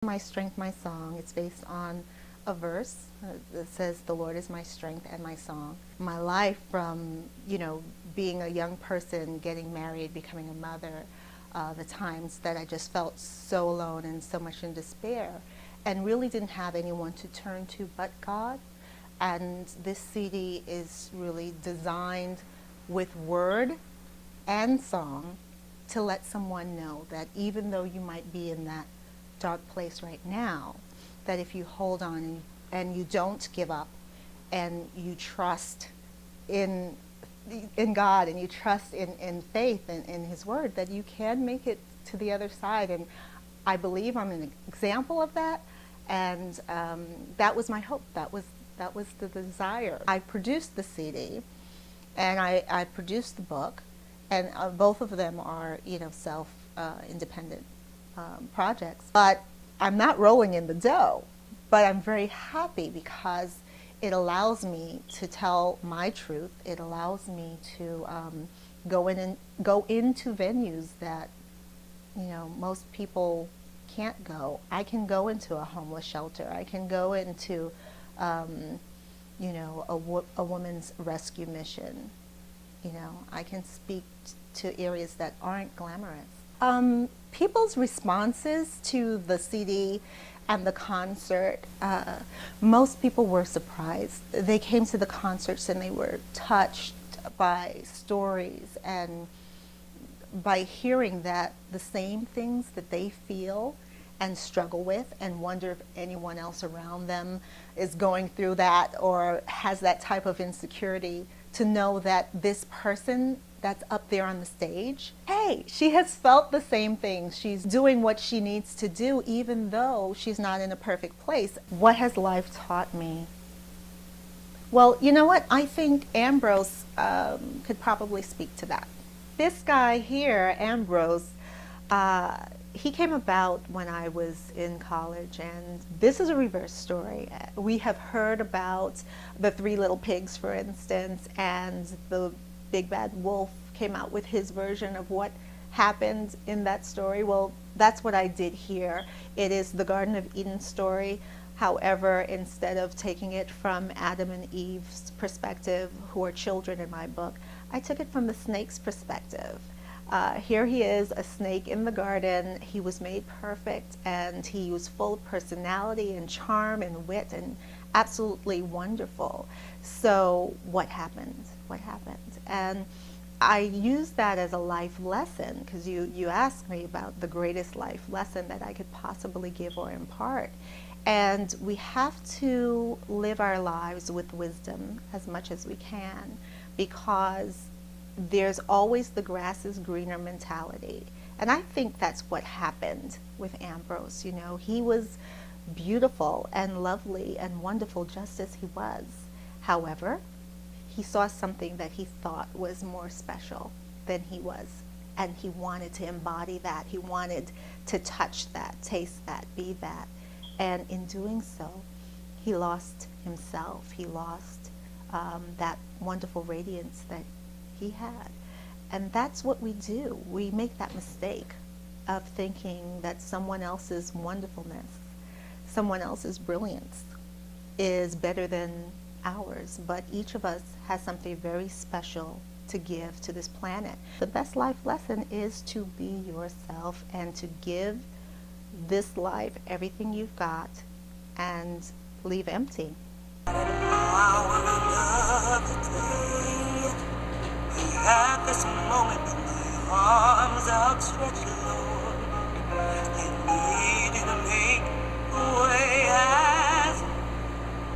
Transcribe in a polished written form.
My Strength, My Song. It's based on a verse that says, "The Lord is my strength and my song." My life from, being a young person, getting married, becoming a mother, the times that I just felt so alone and so much in despair and really didn't have anyone to turn to but God. And this CD is really designed with word and song to let someone know that even though you might be in that dark place right now, that if you hold on and you don't give up and you trust in God and you trust in faith and in His Word, that you can make it to the other side. And I believe I'm an example of that. And that was my hope. That was the desire. I produced the CD, and I produced the book, and both of them are self-independent projects. But I'm not rolling in the dough, but I'm very happy because it allows me to tell my truth. It allows me to go into venues that most people can't go. I can go into a homeless shelter. I can go into a woman's rescue mission. I can speak to areas that aren't glamorous. People's responses to the CD and the concert, most people were surprised. They came to the concerts and they were touched by stories and by hearing that the same things that they feel and struggle with and wonder if anyone else around them is going through that or has that type of insecurity, to know that this person that's up there on the stage, hey, she has felt the same thing. She's doing what she needs to do even though she's not in a perfect place. What has life taught me? Well, you know what? I think Ambrose could probably speak to that. This guy here, Ambrose, he came about when I was in college, and this is a reverse story. We have heard about the Three Little Pigs, for instance, and the Big Bad Wolf came out with his version of what happened in that story. Well, that's what I did here. It is the Garden of Eden story. However, instead of taking it from Adam and Eve's perspective, who are children in my book, I took it from the snake's perspective. Here he is, a snake in the garden. He was made perfect, and he was full of personality and charm and wit and absolutely wonderful. So what happened? What happened? And I use that as a life lesson, because you asked me about the greatest life lesson that I could possibly give or impart. And we have to live our lives with wisdom as much as we can, because there's always the grass is greener mentality. And I think that's what happened with Ambrose. He was beautiful and lovely and wonderful just as he was. However, he saw something that he thought was more special than he was. And he wanted to embody that. He wanted to touch that, taste that, be that. And in doing so, he lost himself. He lost that wonderful radiance that he had. And that's what we do. We make that mistake of thinking that someone else's wonderfulness, someone else's brilliance is better than ours. But each of us has something very special to give to this planet. The best life lesson is to be yourself and to give this life everything you've got and leave empty. At this moment, with my arms outstretched, Lord,